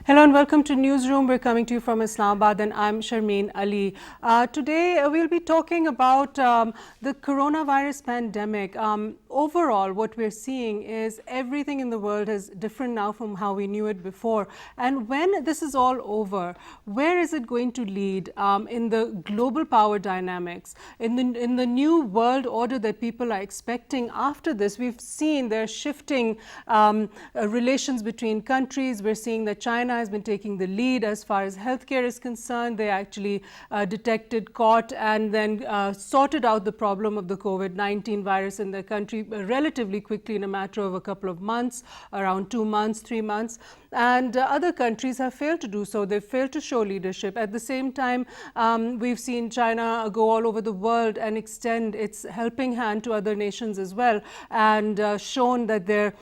Hello and welcome to Newsroom. We're coming to you from Islamabad and I'm Sharmeen Ali. Today we'll be talking about the coronavirus pandemic. Overall, what we're seeing is everything in the world is different now from how we knew it before. And when this is all over, where is it going to lead in the global power dynamics, in the new world order that people are expecting after this? We've seen there shifting relations between countries. We're seeing that China has been taking the lead as far as healthcare is concerned. They actually detected, caught, and then sorted out the problem of the COVID-19 virus in their country relatively quickly in a matter of a couple of months, around 2 months, 3 months. And other countries have failed to do so. They've failed to show leadership. At the same time, we've seen China go all over the world and extend its helping hand to other nations as well, and shown that their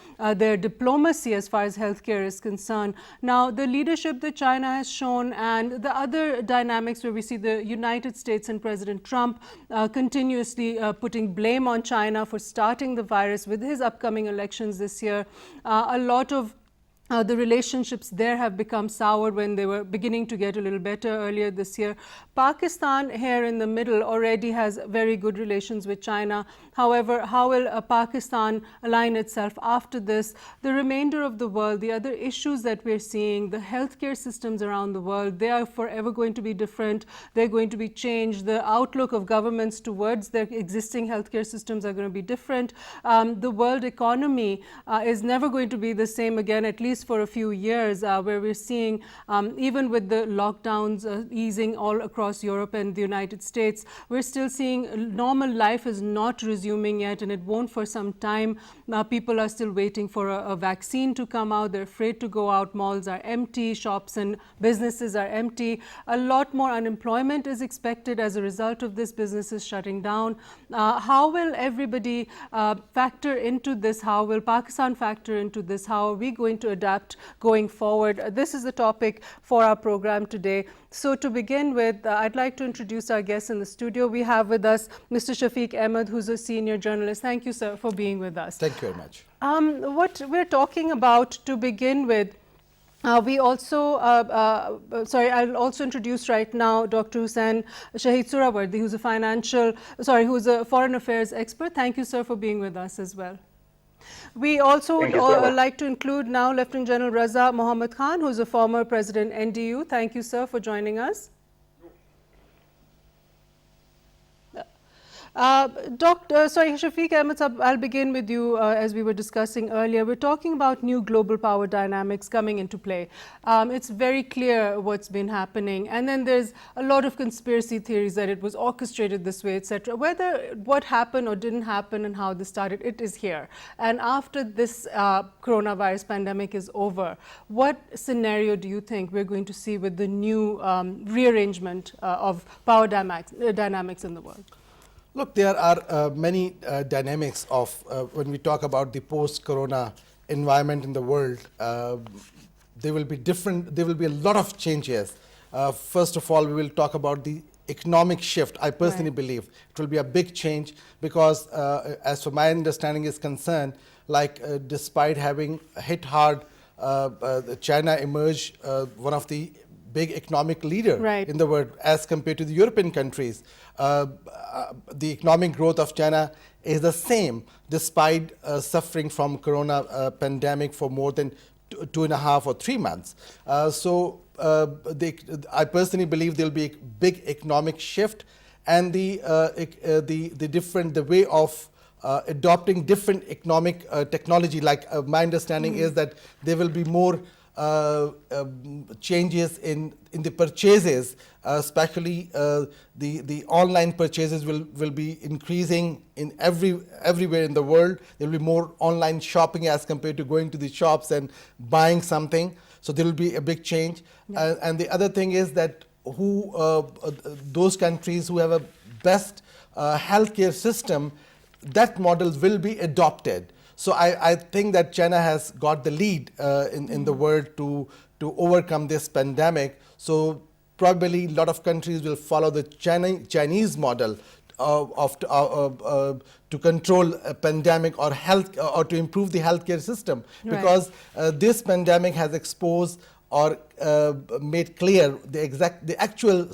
diplomacy as far as healthcare is concerned. Now, the leadership that China has shown and the other dynamics where we see the United States and President Trump continuously putting blame on China for starting the virus with his upcoming elections this year. A lot of the relationships there have become soured when they were beginning to get a little better earlier this year. Pakistan here in the middle already has very good relations with China. However, how will Pakistan align itself after this? The remainder of the world, the other issues that we're seeing, the healthcare systems around the world, they are forever going to be different. They're going to be changed. The outlook of governments towards their existing healthcare systems are going to be different. The world economy is never going to be the same again, at least for a few years, where we're seeing, even with the lockdowns easing all across Europe and the United States, we're still seeing normal life is not resuming yet, and it won't for some time. People are still waiting for a vaccine to come out. They're afraid to go out. Malls are empty. Shops and businesses are empty. A lot more unemployment is expected as a result of this, businesses shutting down. How will everybody factor into this? How will Pakistan factor into this? How are we going to adapt going forward? This is the topic for our program today. So to begin with, I'd like to introduce our guests in the studio. We have with us Mr. Shafiq Ahmed, who's a senior journalist. Thank you, sir, for being with us. Thank you very much. What we're talking about to begin with, we also, I'll also introduce right now Dr. Hussain Shahid Surawardi, who's a foreign affairs expert. Thank you, sir, for being with us as well. We also would like to include now Lieutenant General Raza Mohammad Khan, who is a former President NDU. Thank you, sir, for joining us. Shafiq Ahmed, I'll begin with you. As we were discussing earlier, we're talking about new global power dynamics coming into play. It's very clear what's been happening, and then there's a lot of conspiracy theories that it was orchestrated this way, etc. Whether what happened or didn't happen and how this started, it is here. And after this coronavirus pandemic is over, what scenario do you think we're going to see with the new rearrangement of power dynamics in the world? Look, there are many dynamics of when we talk about the post-corona environment in the world. There will be a lot of changes. First of all, we will talk about the economic shift. I personally believe it will be a big change because, as for my understanding is concerned, despite having hit hard, China emerged one of the big economic leader in the world as compared to the European countries. The economic growth of China is the same despite suffering from corona pandemic for more than 2.5 or 3 months. I personally believe there will be a big economic shift, and the way of adopting different economic technology. My understanding is that there will be more changes in the purchases, especially the online purchases will be increasing in everywhere in the world. There will be more online shopping as compared to going to the shops and buying something. So there will be a big change. And the other thing is that those countries who have a best healthcare system, that model will be adopted. So I think that China has got the lead in the world to overcome this pandemic. So probably a lot of countries will follow the Chinese model to control a pandemic or health or to improve the healthcare system, because this pandemic has exposed or made clear the actual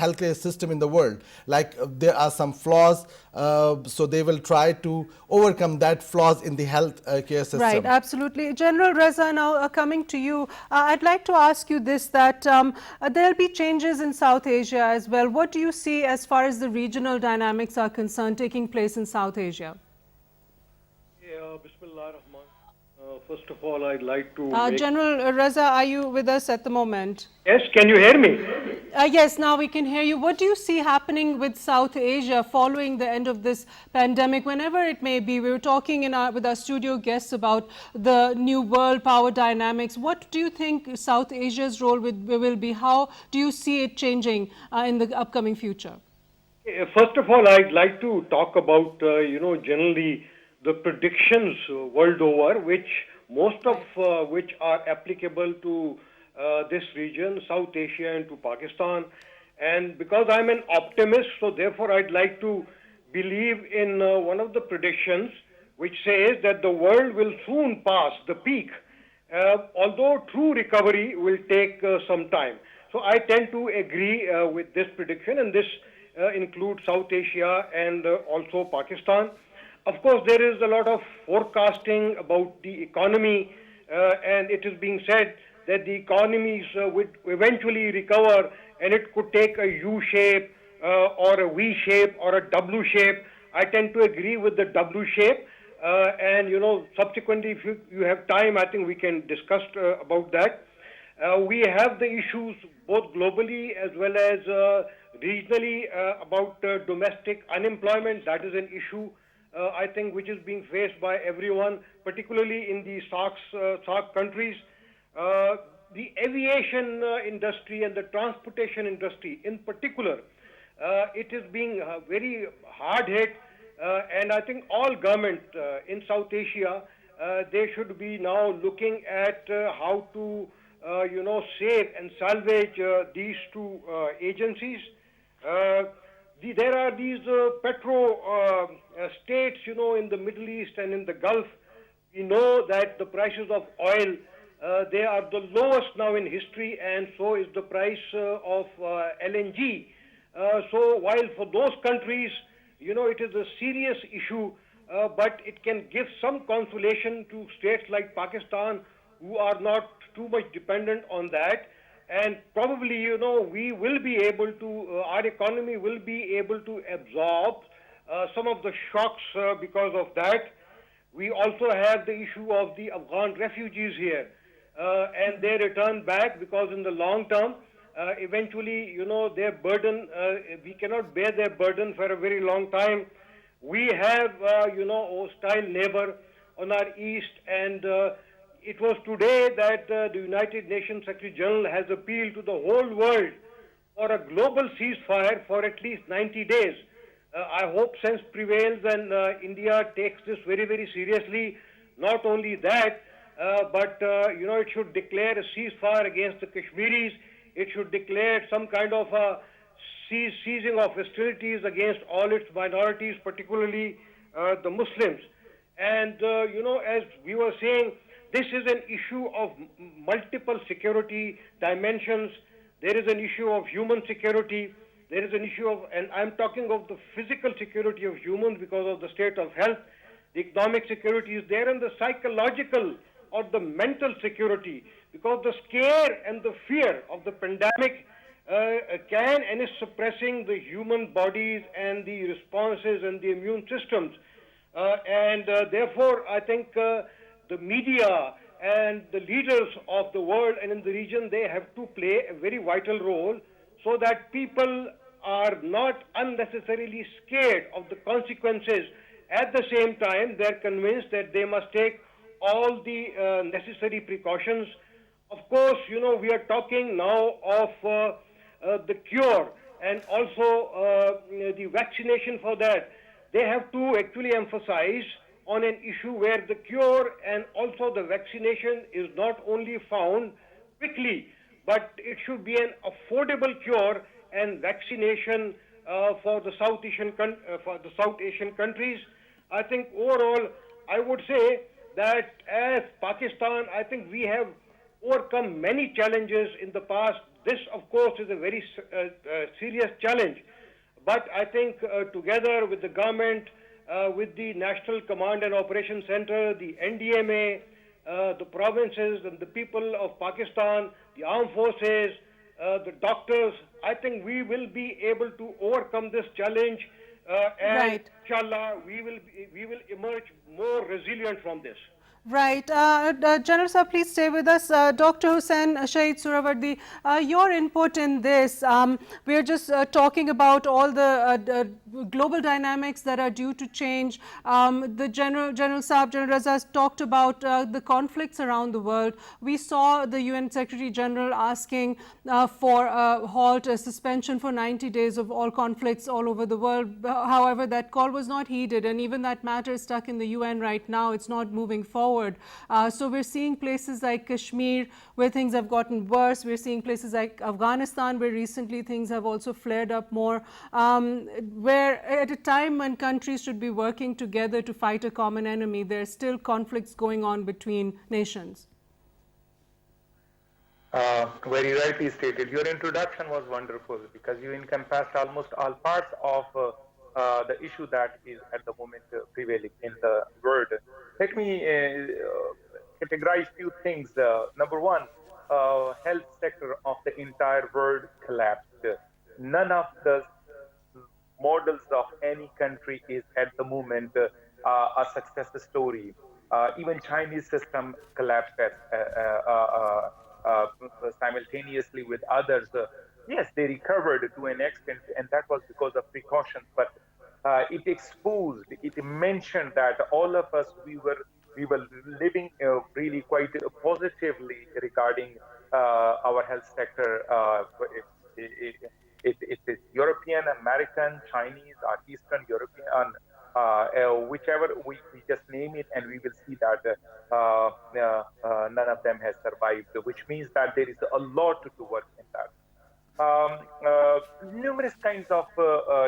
healthcare system in the world. Like there are some flaws, so they will try to overcome that flaws in the health care system. Right, absolutely. General Reza, now coming to you, I'd like to ask you this, that there'll be changes in South Asia as well. What do you see as far as the regional dynamics are concerned taking place in South Asia? Bismillah Rahman. First of all, I'd like to General Reza, are you with us at the moment? Yes, can you hear me? Yes, now we can hear you. What do you see happening with South Asia following the end of this pandemic, whenever it may be? We were talking with our studio guests about the new world power dynamics. What do you think South Asia's role will be? How do you see it changing in the upcoming future? First of all, I'd like to talk about, generally the predictions world over, which most of which are applicable to this region, South Asia and to Pakistan. And because I'm an optimist, so therefore I'd like to believe in one of the predictions which says that the world will soon pass the peak, although true recovery will take some time. So I tend to agree with this prediction, and this includes South Asia and also Pakistan. Of course, there is a lot of forecasting about the economy, and it is being said that the economies would eventually recover, and it could take a U shape or a V shape or a W shape. I tend to agree with the W shape, and subsequently, if you have time, I think we can discuss about that. We have the issues both globally as well as regionally about domestic unemployment. That is an issue, I think, which is being faced by everyone, particularly in the SAARC countries. The aviation industry and the transportation industry in particular, it is being very hard hit, and I think all government in South Asia, they should be now looking at how to save and salvage these two agencies. There are these petro states, in the Middle East and in the Gulf. We know that the prices of oil, they are the lowest now in history, and so is the price of LNG. So while for those countries, it is a serious issue, but it can give some consolation to states like Pakistan, who are not too much dependent on that. And probably, we will be able to, our economy will be able to absorb some of the shocks because of that. We also have the issue of the Afghan refugees here, and they return back because in the long term, eventually, their burden, we cannot bear their burden for a very long time. We have, hostile neighbor on our east, and it was today that the United Nations Secretary General has appealed to the whole world for a global ceasefire for at least 90 days. I hope sense prevails and India takes this very, very seriously. Not only that, but it should declare a ceasefire against the Kashmiris. It should declare some kind of a ceasing of hostilities against all its minorities, particularly the Muslims. And, as we were saying, this is an issue of multiple security dimensions. There is an issue of human security. There is an issue of, and I'm talking of the physical security of humans because of the state of health. The economic security is there, and the psychological or the mental security, because the scare and the fear of the pandemic can and is suppressing the human bodies and the responses and the immune systems. Therefore, I think the media and the leaders of the world and in the region, they have to play a very vital role so that people are not unnecessarily scared of the consequences. At the same time, they're convinced that they must take all the necessary precautions. Of course, we are talking now of the cure and also the vaccination for that. They have to actually emphasize on an issue where the cure and also the vaccination is not only found quickly, but it should be an affordable cure and vaccination for the South Asian countries. I think overall, I would say that as Pakistan, I think we have overcome many challenges in the past. This, of course, is a very serious challenge. But I think together with the government, with the National Command and Operation Center, the NDMA, the provinces and the people of Pakistan, the armed forces, the doctors, I think we will be able to overcome this challenge, and Right. inshallah we will emerge more resilient from this. Right. General Sir, please stay with us. Dr. Hussain Shahid Suhrawardy, your input in this. We are just talking about all the global dynamics that are due to change. The General Raza has talked about the conflicts around the world. We saw the UN Secretary General asking for a halt, a suspension for 90 days of all conflicts all over the world. However, that call was not heeded, and even that matter is stuck in the UN right now. It's not moving forward. So we're seeing places like Kashmir where things have gotten worse. We're seeing places like Afghanistan where recently things have also flared up more, where at a time when countries should be working together to fight a common enemy, there are still conflicts going on between nations. Very rightly stated. Your introduction was wonderful because you encompassed almost all parts of the issue that is at the moment prevailing in the world. Let me categorize few things. Number one, health sector of the entire world collapsed. None of the models of any country is at the moment a success story. Even Chinese system collapsed simultaneously with others. Yes, they recovered to an extent, and that was because of precautions. But it exposed, it mentioned that all of us we were living really quite positively regarding our health sector. It is European, American, Chinese, or Eastern European, whichever we just name it, and we will see that none of them has survived, which means that there is a lot to work in that. Numerous kinds of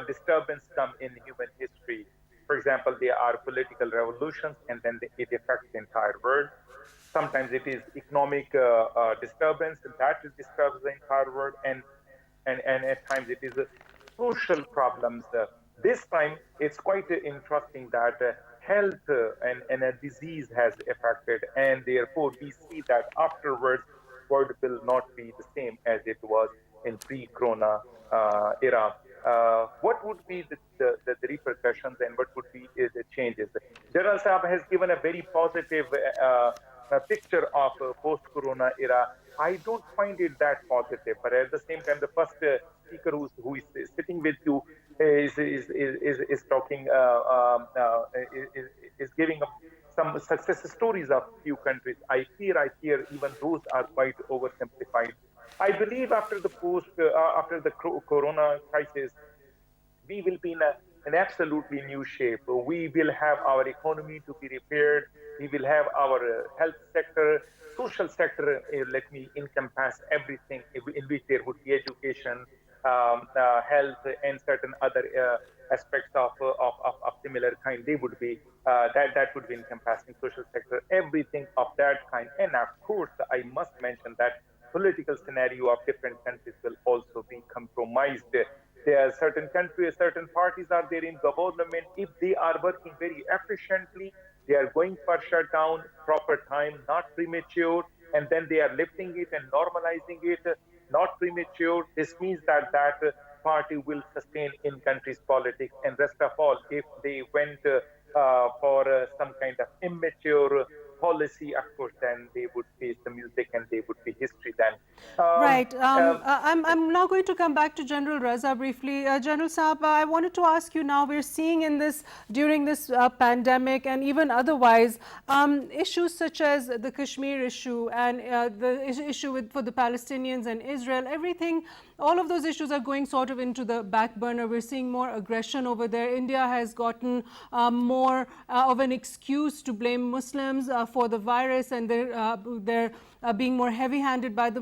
disturbance come in human history. For example, there are political revolutions, and then it affects the entire world. Sometimes it is economic disturbance, and that disturbs the entire world, and at times it is social problems. This time, it's quite interesting that health and a disease has affected, and therefore we see that afterwards, world will not be the same as it was in pre-corona era. What would be the repercussions and what would be the changes? General Saab has given a very positive picture of post-corona era. I don't find it that positive, but at the same time, the first speaker who is sitting with you is talking, is giving some success stories of few countries. I hear even those are quite oversimplified. I believe after the corona crisis, we will be in an absolutely new shape. We will have our economy to be repaired. We will have our health sector, social sector. Let me encompass everything in which there would be education, health, and certain other aspects of similar kind. They would be that would be encompassing social sector, everything of that kind. And of course, I must mention that political scenario of different countries will also be compromised. There are certain countries, certain parties are there in government. If they are working very efficiently, they are going for shutdown, proper time, not premature, and then they are lifting it and normalizing it, not premature. This means that party will sustain in country's politics. And rest of all, if they went for some kind of immature policy, of course, then they would face the music and they would be history then. Right. I'm now going to come back to General Raza briefly. General Saab, I wanted to ask you now, we're seeing in this, during this pandemic and even otherwise, issues such as the Kashmir issue and the issue for the Palestinians and Israel, everything, all of those issues are going sort of into the back burner. We're seeing more aggression over there. India has gotten more of an excuse to blame Muslims for the virus and their being more heavy-handed by the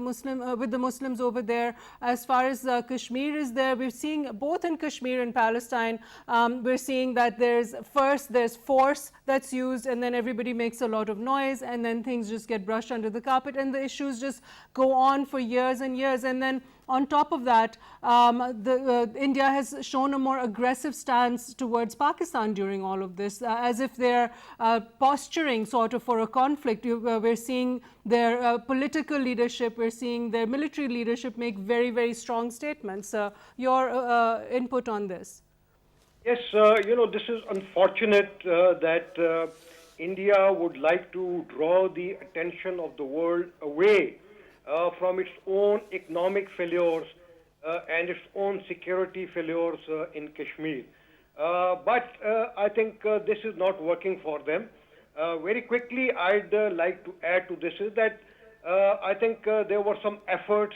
with the Muslims over there. As far as Kashmir is there, we're seeing both in Kashmir and Palestine, we're seeing that there's force that's used, and then everybody makes a lot of noise, and then things just get brushed under the carpet, and the issues just go on for years and years. And then on top of that, India has shown a more aggressive stance towards Pakistan during all of this, as if they're posturing sort of for a conflict. We're seeing their political leadership, we're seeing their military leadership make very, very strong statements. Your input on this? Yes, this is unfortunate that India would like to draw the attention of the world away from its own economic failures and its own security failures in Kashmir. But I think this is not working for them. Very quickly, I'd like to add to this is that I think there were some efforts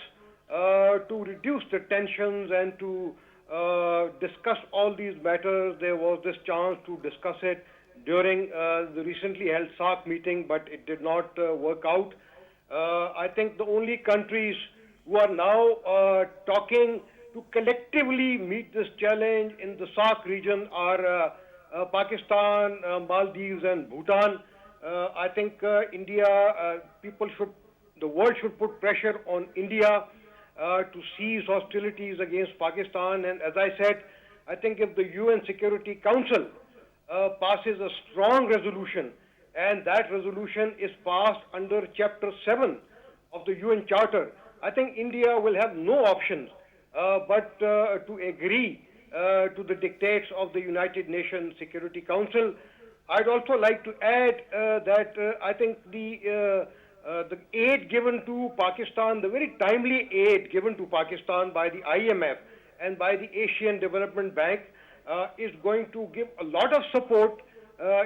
to reduce the tensions and to discuss all these matters. There was this chance to discuss it during the recently held SAARC meeting, but it did not work out. I think the only countries who are now talking to collectively meet this challenge in the SAARC region are Pakistan, Maldives, and Bhutan. I think the world should put pressure on India to cease hostilities against Pakistan. And as I said, I think if the UN Security Council passes a strong resolution, and that resolution is passed under Chapter 7 of the UN Charter, I think India will have no options but to agree to the dictates of the United Nations Security Council. I'd also like to add that I think the aid given to Pakistan, the very timely aid given to Pakistan by the IMF and by the Asian Development Bank is going to give a lot of support,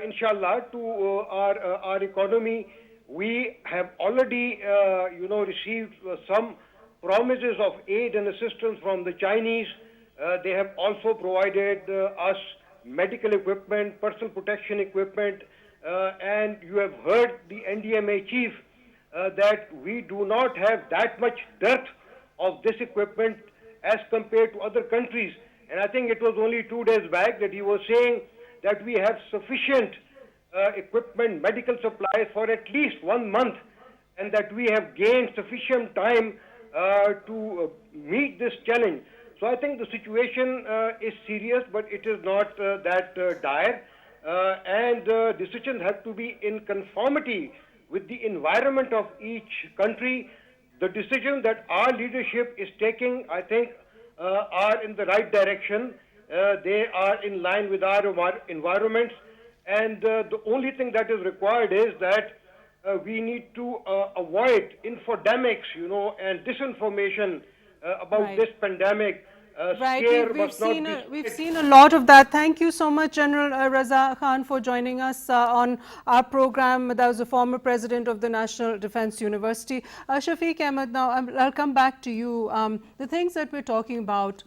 inshallah, to our economy. We have already, received some promises of aid and assistance from the Chinese. They have also provided us medical equipment, personal protection equipment, and you have heard the NDMA chief that we do not have that much dearth of this equipment as compared to other countries. And I think it was only 2 days back that he was saying that we have sufficient equipment, medical supplies for at least 1 month, and that we have gained sufficient time to meet this challenge. So I think the situation is serious, but it is not that dire, and decisions have to be in conformity with the environment of each country. The decisions that our leadership is taking, I think, are in the right direction. They are in line with our environments, and the only thing that is required is that we need to avoid infodemics, and disinformation about this pandemic. Right, we've seen a lot of that. Thank you so much, General Raza Khan, for joining us on our program. That was the former president of the National Defense University. Shafiq Ahmed, now I'll come back to you. The things that we're talking about,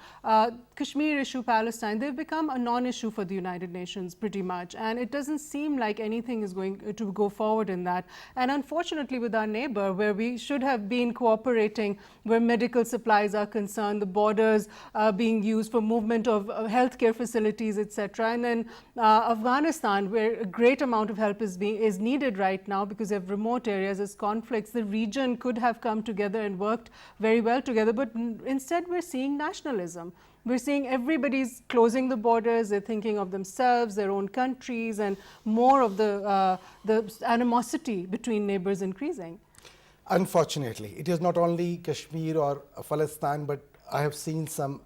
Kashmir issue, Palestine, they've become a non-issue for the United Nations pretty much, and it doesn't seem like anything is going to go forward in that. And unfortunately, with our neighbor, where we should have been cooperating, where medical supplies are concerned, the borders being used for movement of healthcare facilities, etc. And then Afghanistan, where a great amount of help is needed right now because of remote areas, as conflicts, the region could have come together and worked very well together. But instead, we're seeing nationalism. We're seeing everybody's closing the borders, they're thinking of themselves, their own countries, and more of the animosity between neighbors increasing. Unfortunately, it is not only Kashmir or Palestine, but I have seen some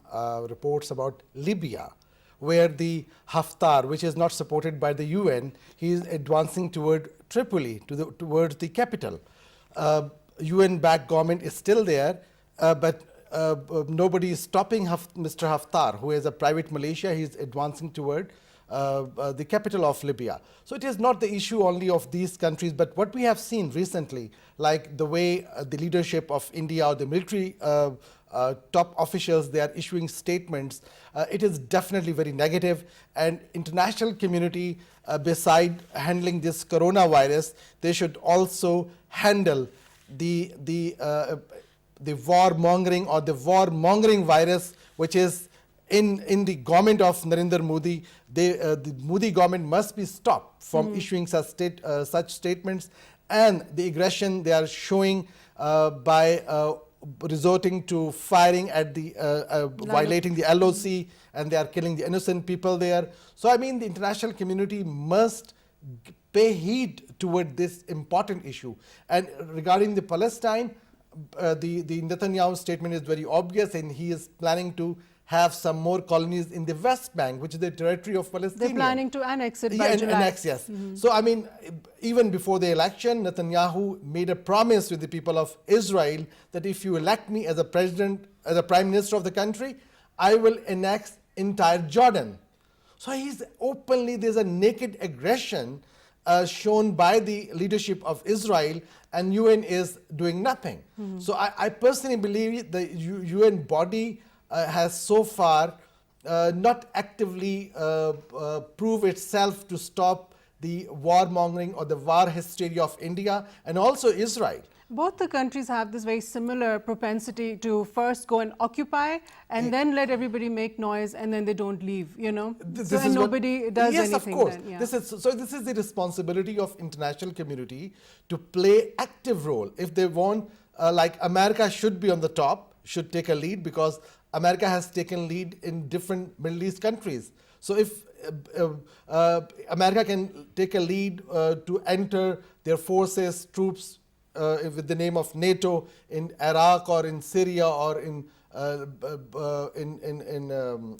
reports about Libya, where the Haftar, which is not supported by the UN, he is advancing toward Tripoli, towards the capital. UN-backed government is still there, but nobody is stopping Mr. Haftar, who is a private militia. He is advancing toward the capital of Libya. So it is not the issue only of these countries, but what we have seen recently, like the way the leadership of India or the military top officials, they are issuing statements, it is definitely very negative. And international community, beside handling this coronavirus, they should also handle the warmongering or the warmongering virus, which is in the government of Narendra Modi. The Modi government must be stopped from issuing such statements, and the aggression they are showing by resorting to firing at the violating the LOC, and they are killing the innocent people there. So I mean, the international community must pay heed toward this important issue. And regarding the Palestine, the Netanyahu statement is very obvious, and he is planning to have some more colonies in the West Bank, which is the territory of Palestine. They're planning to annex it by Yeah, July. annex, yes. So I mean, even before the election, Netanyahu made a promise with the people of Israel that if you elect me as a president, as a prime minister of the country, I will annex entire Jordan. So he's openly, there's a naked aggression shown by the leadership of Israel, and UN is doing nothing. So I personally believe the UN body has so far not actively prove itself to stop the warmongering or the war hysteria of India and also Israel. Both the countries have this very similar propensity to first go and occupy and then let everybody make noise, and then they don't leave, you know. So, and nobody does yes, anything of course. then. Yeah. This is the responsibility of international community to play active role. If they want, like America should be on the top, should take a lead, because America has taken lead in different Middle East countries. So if America can take a lead to enter their forces, troops, with the name of NATO in Iraq or in Syria or in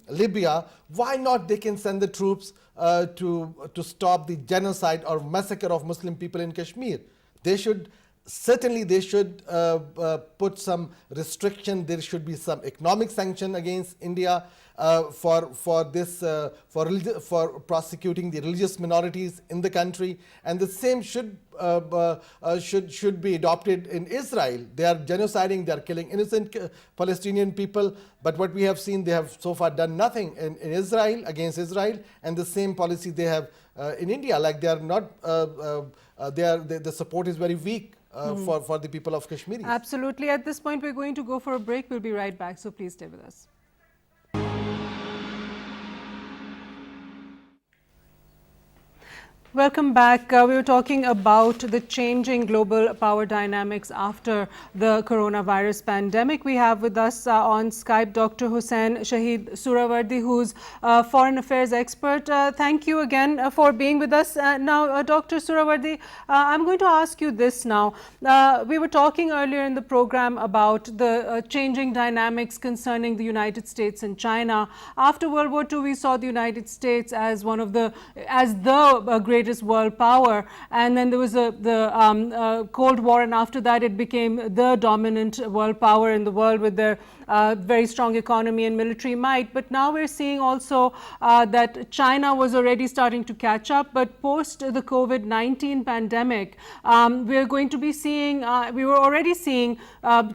Libya, why not they can send the troops to stop the genocide or massacre of Muslim people in Kashmir? They should put some restriction. There should be some economic sanction against India for prosecuting the religious minorities in the country, and the same should be adopted in Israel. They are genociding, they are killing innocent Palestinian people, but what we have seen, they have so far done nothing in Israel against Israel, and the same policy they have in India. Like they are not, the support is very weak for the people of Kashmir. Absolutely. At this point, we're going to go for a break. We'll be right back, so please stay with us. Welcome back. We were talking about the changing global power dynamics after the coronavirus pandemic. We have with us on Skype Dr. Hussain Shahid Suhrawardy, who's a foreign affairs expert. Thank you again for being with us. Now, Dr. Suhrawardy, I'm going to ask you this now. We were talking earlier in the program about the changing dynamics concerning the United States and China. After World War II, we saw the United States as one of the greatest world power, and then there was the Cold War, and after that it became the dominant world power in the world with their very strong economy and military might. But now we're seeing also that China was already starting to catch up, but post the COVID-19 pandemic, we're going to be seeing, we were already seeing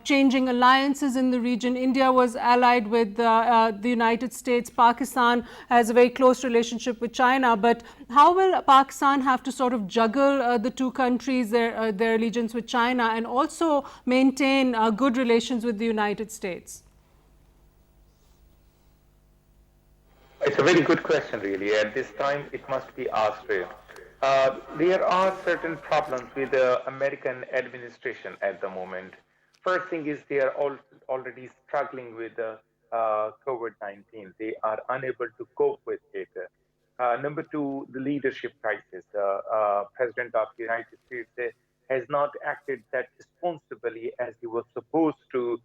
changing alliances in the region. India was allied with the United States. Pakistan has a very close relationship with China, but how will Pakistan have to sort of juggle the two countries, their allegiance with China, and also maintain good relations with the United States? It's a very good question, really. At this time, it must be asked. There are certain problems with the American administration at the moment. First thing is they are already struggling with the COVID-19. They are unable to cope with it. Number two, the leadership crisis. The President of the United States has not acted that responsibly as he was supposed to.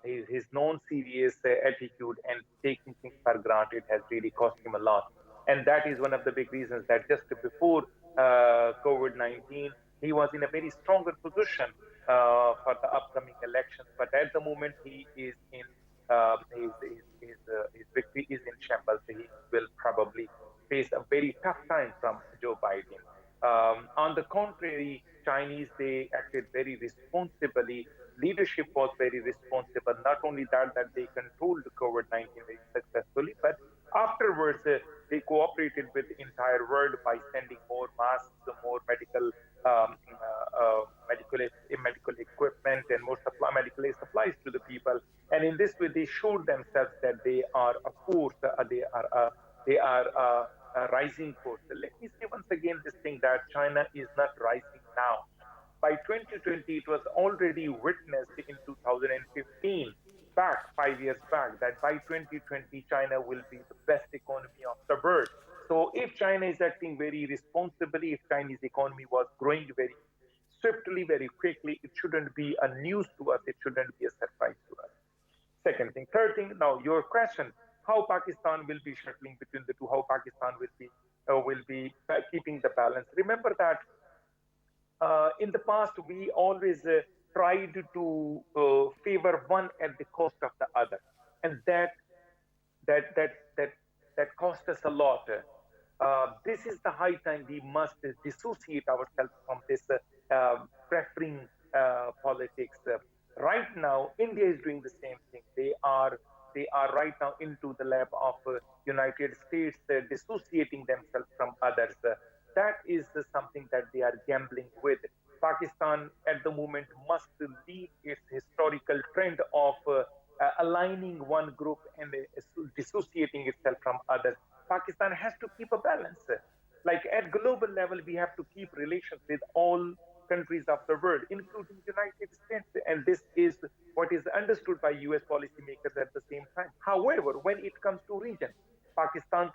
His non-serious attitude and taking things for granted has really cost him a lot. And that is one of the big reasons that just before COVID-19, he was in a very stronger position for the upcoming elections. But at the moment, he is in his victory is in shambles. He will probably face a very tough time from Joe Biden. On the contrary, Chinese, they acted very responsibly. Leadership was very responsible. Not only that they controlled COVID-19 very successfully, but afterwards they cooperated with the entire world by sending more masks, more medical this way they showed themselves that they are a force, they are a rising force. Let me say once again this thing that China is not rising now. By 2020, it was already witnessed in 2015, back 5 years back, that by 2020 China will be the best economy of the world. So if China is acting very responsibly, if Chinese economy was growing very swiftly, very quickly, it shouldn't be a news to us. It shouldn't be a surprise to us. Second thing. Third thing, now your question, how Pakistan will be shuttling between the two, how Pakistan will be keeping the balance. Remember that in the past, we always tried to favor one at the cost of the other, and that that that that cost us a lot. This is the high time we must dissociate ourselves from this preferring politics. Right now, India is doing the same thing. They are right now into the lap of United States, dissociating themselves from others. That is something that they are gambling with. Pakistan at the moment must leave its historical trend of aligning one group and dissociating itself from others. Pakistan has to keep a balance. Like at global level, we have to keep relations with all countries of the world, including United States, and this is what is understood by US policymakers at the same time. However, when it comes to region, Pakistan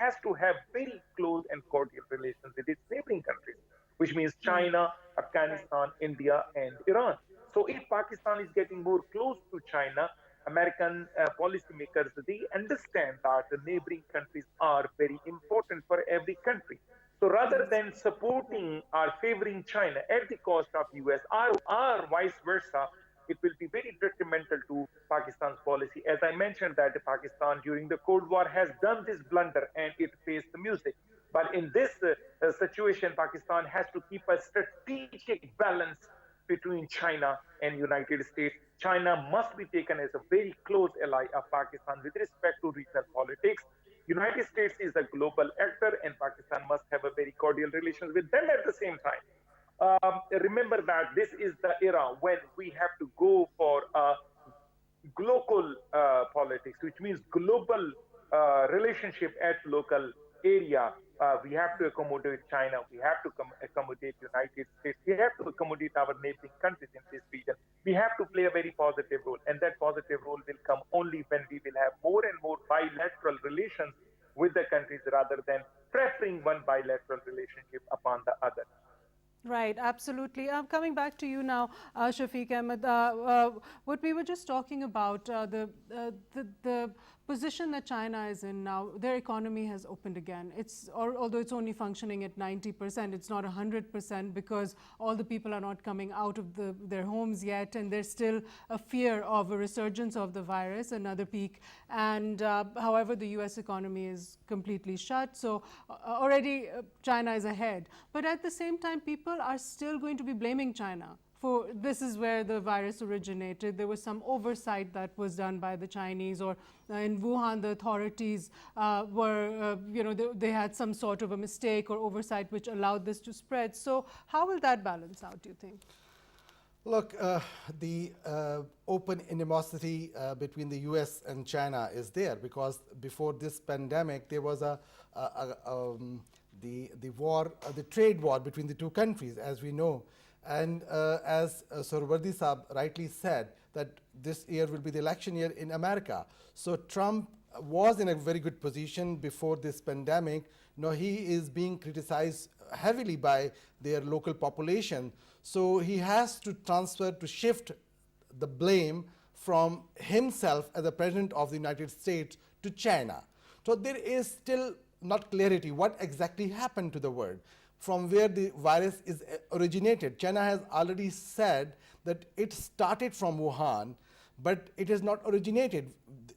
has to have very close and cordial relations with its neighboring countries, which means China, Afghanistan, India, and Iran. So if Pakistan is getting more close to China, American policymakers, they understand that the neighboring countries are very important for every country. So rather than supporting or favoring China at the cost of US or vice versa, it will be very detrimental to Pakistan's policy. As I mentioned that Pakistan during the Cold War has done this blunder and it faced the music. But in this situation, Pakistan has to keep a strategic balance between China and United States. China must be taken as a very close ally of Pakistan with respect to regional politics. United States is a global actor and Pakistan must have a very cordial relations with them at the same time. Remember that this is the era when we have to go for global politics, which means global relationship at local area. We have to accommodate China. We have to accommodate United States. We have to accommodate our neighboring countries in this region. We have to play a very positive role, and that positive role will come only when we will have more and more bilateral relations with the countries rather than preferring one bilateral relationship upon the other. Right, absolutely. I'm coming back to you now, Shafiq Ahmed. What we were just talking about, the position that China is in now, their economy has opened again. Although it's only functioning at 90%, it's not 100% because all the people are not coming out of their homes yet, and there's still a fear of a resurgence of the virus, another peak. And however, the US economy is completely shut, so already China is ahead. But at the same time, people are still going to be blaming China. For this is where the virus originated. There was some oversight that was done by the Chinese, or in Wuhan, the authorities they had some sort of a mistake or oversight which allowed this to spread. So how will that balance out, do you think? Look, the open animosity between the US and China is there because before this pandemic, there was the trade war between the two countries, as we know. And as Suhrawardy Saab rightly said, that this year will be the election year in America. So Trump was in a very good position before this pandemic. Now he is being criticized heavily by their local population. So he has to shift the blame from himself as the president of the United States to China. So there is still not clarity what exactly happened to the world, from where the virus is originated. China has already said that it started from Wuhan, but it has not originated.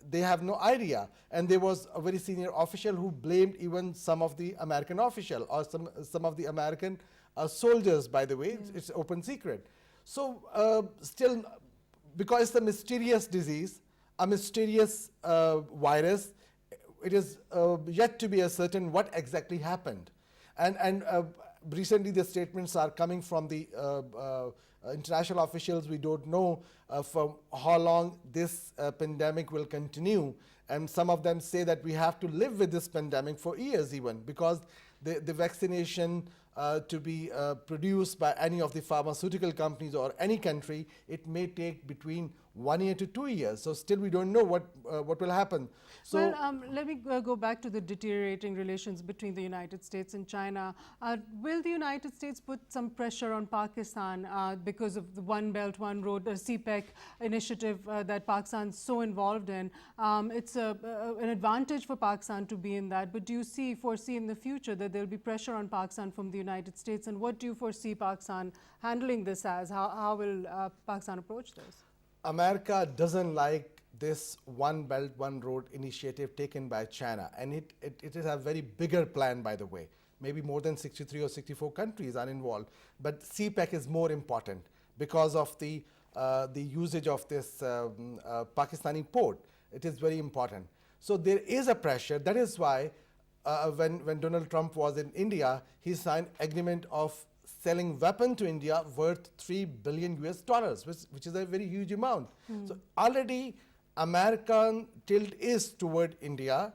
They have no idea. And there was a very senior official who blamed even some of the American official or some of the American soldiers, by the way. It's open secret. So still, because it's a mysterious disease, a mysterious virus, it is yet to be ascertained what exactly happened. And recently the statements are coming from the international officials, we don't know for how long this pandemic will continue. And some of them say that we have to live with this pandemic for years even, because the vaccination to be produced by any of the pharmaceutical companies or any country, it may take between 1 year to 2 years. So still we don't know what will happen. So Well, let me go back to the deteriorating relations between the United States and China. Will the United States put some pressure on Pakistan because of the One Belt, One Road, CPEC initiative that Pakistan is so involved in? It's an advantage for Pakistan to be in that. But do you foresee in the future that there will be pressure on Pakistan from the United States? And what do you foresee Pakistan handling this as? How will Pakistan approach this? America doesn't like this One Belt, One Road initiative taken by China. And it is a very bigger plan, by the way. Maybe more than 63 or 64 countries are involved. But CPEC is more important because of the usage of this Pakistani port. It is very important. So there is a pressure. That is why when Donald Trump was in India, he signed agreement of selling weapon to India worth 3 billion US dollars, which is a very huge amount. So already American tilt is toward India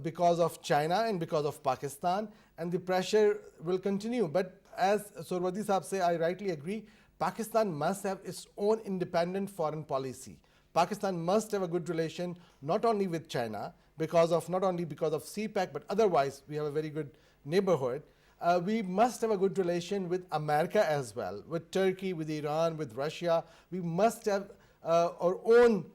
because of China and because of Pakistan, and the pressure will continue. But as Suhrawardee Sahab say, I rightly agree, Pakistan must have its own independent foreign policy. Pakistan must have a good relation not only with China, not only because of CPEC, but otherwise we have a very good neighborhood. We must have a good relation with America as well, with Turkey, with Iran, with Russia. We must have our own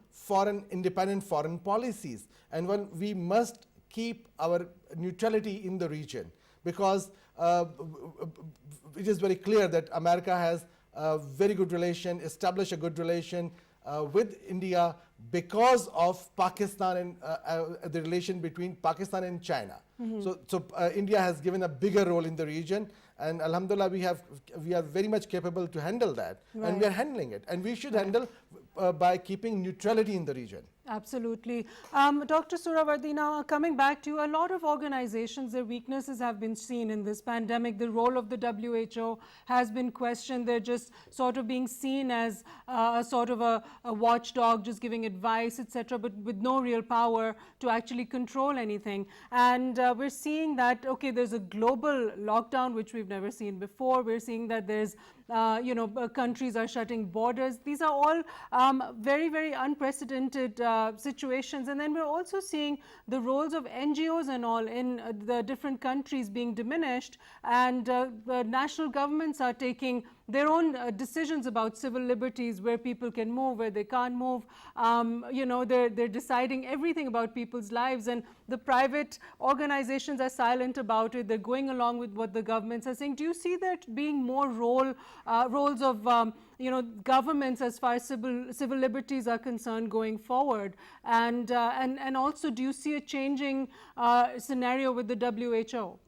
independent foreign policies, and we must keep our neutrality in the region, because it is very clear that America has a very good relation, established a good relation with India because of Pakistan and the relation between Pakistan and China. So India has given a bigger role in the region, and Alhamdulillah we are very much capable to handle that, and we are handling it, and we should handle by keeping neutrality in the region. Absolutely. Dr. Suhrawardee, now coming back to you, a lot of organizations, their weaknesses have been seen in this pandemic. The role of the WHO has been questioned. They're just sort of being seen as a sort of a watchdog, just giving advice, etc., but with no real power to actually control anything. And we're seeing that, okay, there's a global lockdown, which we've never seen before. We're seeing that there's countries are shutting borders. These are all very, very unprecedented situations. And then we're also seeing the roles of NGOs and all in the different countries being diminished, and the national governments are taking their own decisions about civil liberties, where people can move, where they can't move. They're deciding everything about people's lives, and the private organizations are silent about it. They're going along with what the governments are saying. Do you see that being more roles of governments as far as civil liberties are concerned going forward? And also, do you see a changing scenario with the WHO?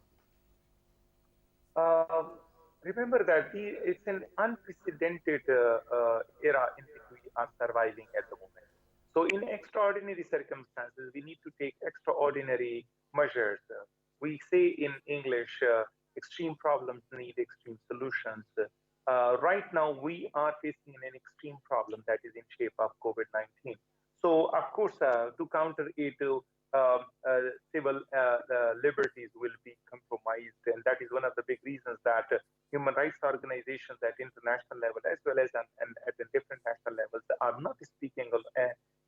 Remember that it's an unprecedented era in which we are surviving at the moment. So in extraordinary circumstances, we need to take extraordinary measures. We say in English, extreme problems need extreme solutions. Right now, we are facing an extreme problem that is in shape of COVID-19. So, of course, to counter it, civil liberties will be compromised, and that is one of the big reasons that human rights organizations at international level, as well as at the different national levels, are not speaking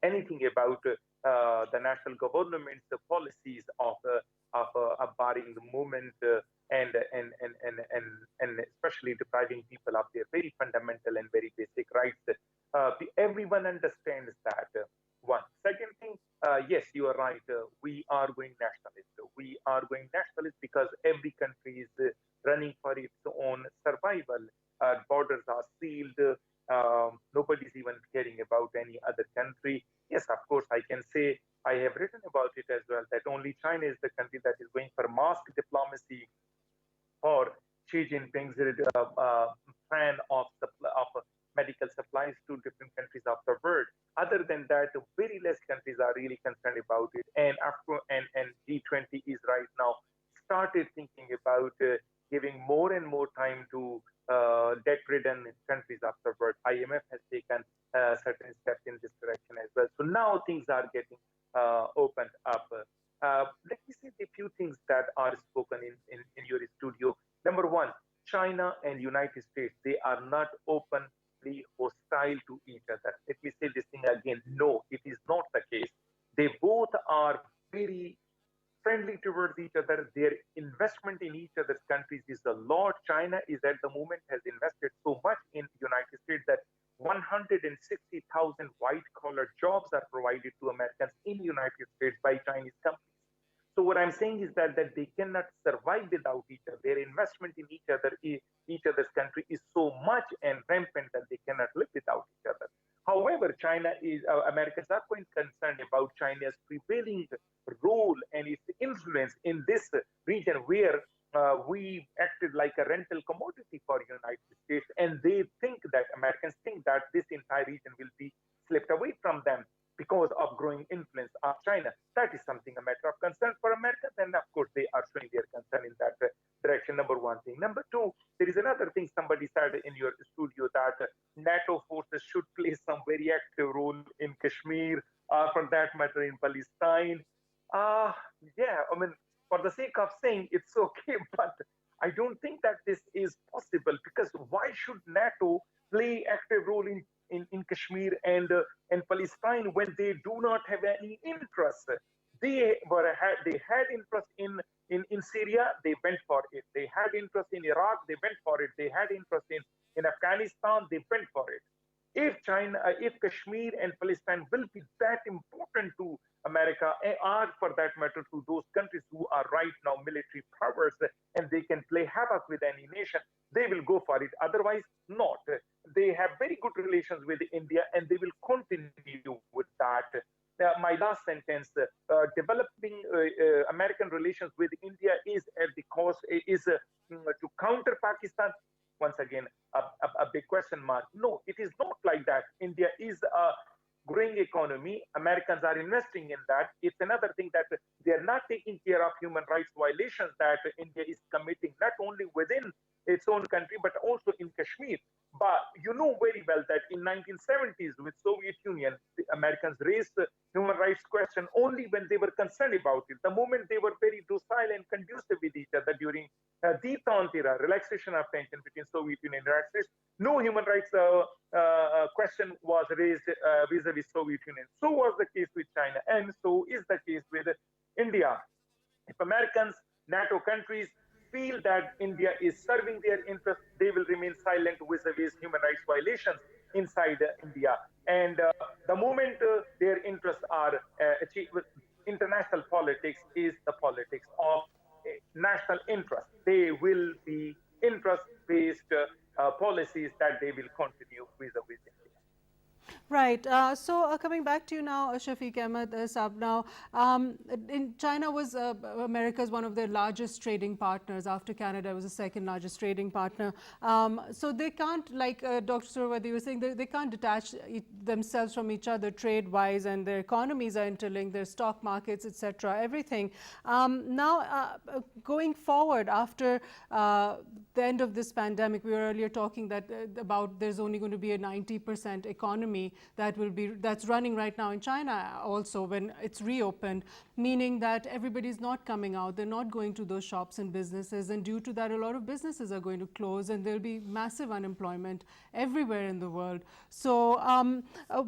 anything about the national government's policies of barring the movement and especially depriving people of their very fundamental and very basic rights. Everyone understands that. One. Second thing, yes, you are right. We are going nationalist. We are going nationalist because every country is running for its own survival. Borders are sealed. Nobody's even caring about any other country. Yes, of course, I can say, I have written about it as well, that only China is the country that is going for mask diplomacy or Xi Jinping's plan of medical supplies to different countries of the world. Other than that, very less countries are really concerned about it. And G20 is right now started thinking about giving more and more time to debt-ridden countries afterward. IMF has taken certain steps in this direction as well. So now things are getting opened up. Let me say a few things that are spoken in your studio. Number one, China and United States, they are not openly hostile to each other. Let me say this thing again. No, it is not the case. They both are very friendly towards each other. Their investment in each other's countries is a lot. China is at the moment has invested so much in United States that 160,000 white-collar jobs are provided to Americans in United States by Chinese companies. So what I'm saying is that they cannot survive without each other. Their investment in each other's country is so much and rampant that they cannot live without each other. However, Americans are quite concerned about China's prevailing role and its influence in this region where we acted like a rental commodity for United States, and Americans think that this entire region will be slipped away from them because of growing influence of China. That is something a matter of concern for Americans, and of course they are showing their concern in that direction. Number one thing. Number two, there is another thing somebody said in your studio that NATO forces should play some very active role in Kashmir, for that matter in Palestine. Yeah, I mean, for the sake of saying it's okay, but I don't think that this is possible, because why should NATO play active role in Kashmir and Palestine when they do not have any interest? They had interest in Syria, they went for it. They had interest in Iraq, they went for it. They had interest in Afghanistan, they went for it. If Kashmir and Palestine will be that important to America, or for that matter to those countries who are right now military powers and they can play havoc with any nation, they will go for it. Otherwise, not. They have very good relations with India and they will continue with that. My last sentence, developing American relations with India is at the cost, to counter Pakistan. Once again, a big question mark. No, it is not like that. India is a growing economy. Americans are investing in that. It's another thing that they are not taking care of human rights violations that India is committing, not only within its own country, but also in Kashmir. But you know very well that in 1970s with Soviet Union, the Americans raised the human rights question only when they were concerned about it. The moment they were very docile and conducive with each other during detente era, relaxation of tension between Soviet Union and United States, no human rights question was raised vis-a-vis Soviet Union. So was the case with China, and so is the case with India. If Americans, NATO countries, feel that India is serving their interests, they will remain silent vis-a-vis human rights violations inside India. And the moment their interests are achieved, international politics is the politics of national interest. They will be interest-based policies that they will continue vis-a-vis India. Right. So coming back to you now, Shafiq Ahmed Saab. Now, in China was America's one of their largest trading partners. After Canada, was the second largest trading partner. So they can't, like Dr. Suhrawardee was saying, they can't detach themselves from each other trade-wise, and their economies are interlinked, their stock markets, etc. Everything. Now, going forward after the end of this pandemic, we were earlier talking that about there's only going to be a 90% economy that's running right now in China also when it's reopened, meaning that everybody's not coming out, they're not going to those shops and businesses, and due to that a lot of businesses are going to close and there'll be massive unemployment everywhere in the world. So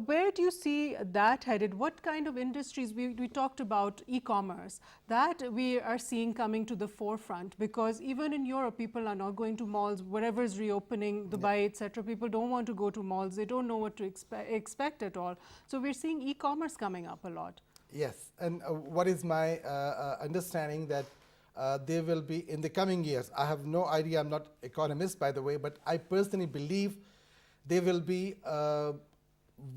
where do you see that headed? What kind of industries? We talked about e-commerce, that we are seeing coming to the forefront, because even in Europe people are not going to malls, wherever is reopening, Dubai, etc. People don't want to go to malls, they don't know what to expect at all. So we're seeing e-commerce coming up a lot. Yes, and what is my understanding that there will be in the coming years, I have no idea, I'm not economist by the way, but I personally believe there will be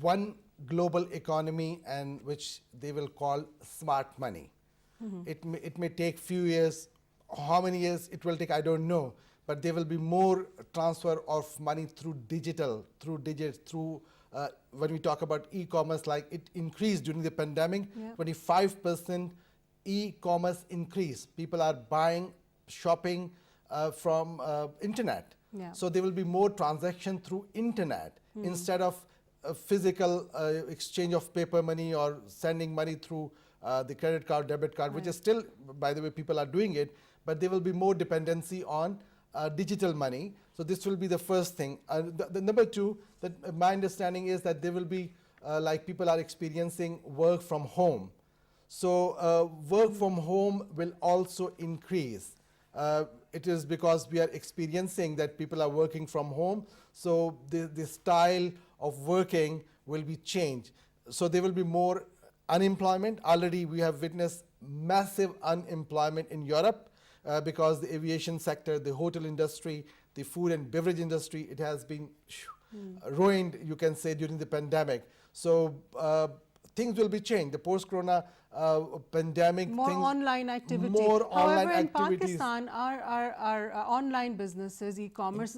one global economy and which they will call smart money. Mm-hmm. It may take few years, how many years it will take I don't know, but there will be more transfer of money through digital, through digits, through when we talk about e-commerce, like it increased during the pandemic, 25% e-commerce increase. People are buying, shopping from internet. Yeah. So there will be more transaction through internet instead of physical exchange of paper money or sending money through the credit card, debit card, which is still, by the way, people are doing it, but there will be more dependency on digital money. So this will be the first thing. The number two, that my understanding is that there will be like people are experiencing work from home. So work from home will also increase. It is because we are experiencing that people are working from home. So the style of working will be changed. So there will be more unemployment. Already we have witnessed massive unemployment in Europe because the aviation sector, the hotel industry, the food and beverage industry, it has been ruined, you can say, during the pandemic. So things will be changed. The post-corona pandemic, More things, online activity. more online However, in activities. Pakistan, our online businesses, e-commerce,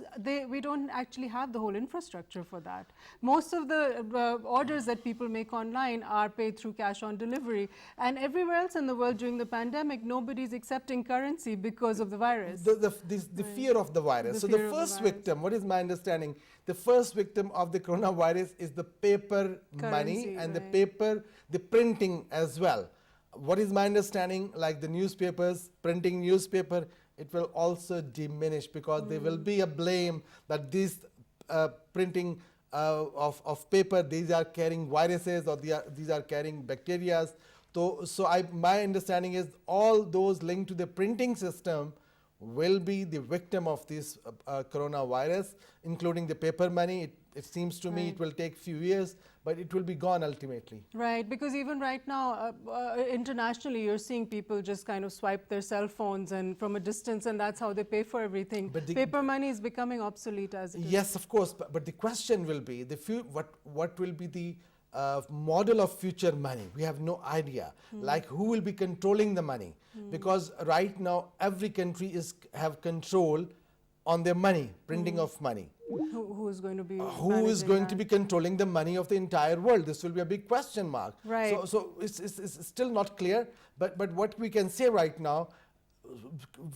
we don't actually have the whole infrastructure for that. Most of the orders that people make online are paid through cash on delivery. And everywhere else in the world during the pandemic, nobody's accepting currency because of the virus. The fear of the virus. So the fear of the first virus. victim, what is my understanding? The first victim of the coronavirus is the paper money Currency, and the right. paper, the printing as well. What is my understanding? Like the newspapers, printing newspaper, it will also diminish because there will be a blame that this printing of paper, these are carrying viruses or these are carrying bacteria. So my understanding is all those linked to the printing system will be the victim of this coronavirus, including the paper money. It seems to me it will take few years, but it will be gone ultimately. Right, because even right now, internationally, you're seeing people just kind of swipe their cell phones and from a distance, and that's how they pay for everything. But Paper money is becoming obsolete as it is. Yes, of course, but the question will be what will be the model of future money? We have no idea. Like who will be controlling the money? Because right now every country have control on their money, printing of money. Who is going to be Who is managing going that? to be controlling the money of the entire world? This will be a big question mark. Right. So it's still not clear. But what we can say right now,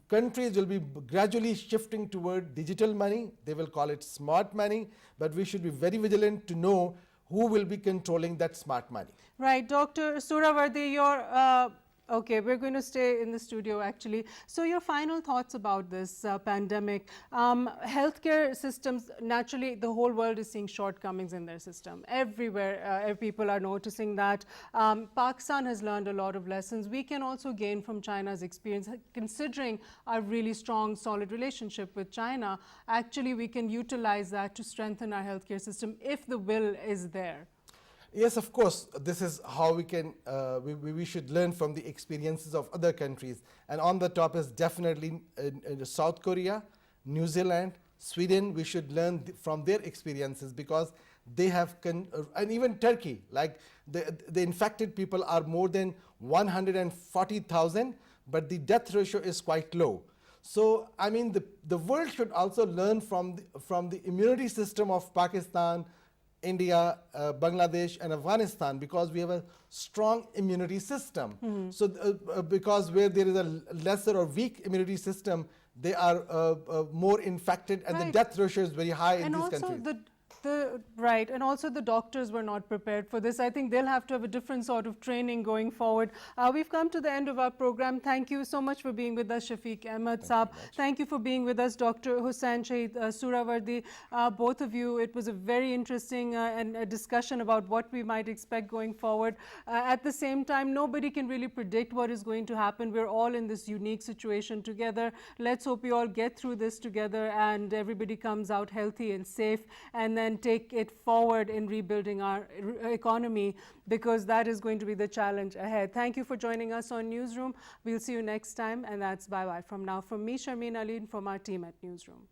countries will be gradually shifting toward digital money. They will call it smart money. But we should be very vigilant to know who will be controlling that smart money. Right, Dr. Suravardi, your okay, we're going to stay in the studio actually. So your final thoughts about this pandemic. Healthcare systems, naturally the whole world is seeing shortcomings in their system. Everywhere people are noticing that. Pakistan has learned a lot of lessons. We can also gain from China's experience. Considering our really strong, solid relationship with China, actually we can utilize that to strengthen our healthcare system if the will is there. Yes, of course, this is how we can, we should learn from the experiences of other countries. And on the top is definitely South Korea, New Zealand, Sweden. We should learn from their experiences because they have, and even Turkey, like the infected people are more than 140,000, but the death ratio is quite low. So, I mean, the world should also learn from the immunity system of Pakistan, India, Bangladesh and Afghanistan because we have a strong immunity system. So because where there is a lesser or weak immunity system, they are more infected and the death ratio is very high in these countries. Right, and also the doctors were not prepared for this. I think they'll have to have a different sort of training going forward. We've come to the end of our program. Thank you so much for being with us, Shafiq Ahmed Saab. Thank you for being with us, Dr. Hussain Shahid Suravardi. Both of you, it was a very interesting and a discussion about what we might expect going forward. At the same time, nobody can really predict what is going to happen. We're all in this unique situation together. Let's hope we all get through this together and everybody comes out healthy and safe, and then take it forward in rebuilding our economy, because that is going to be the challenge ahead. Thank you for joining us on Newsroom. We'll see you next time, and that's bye-bye from now. From me, Sharmeen Ali, and from our team at Newsroom.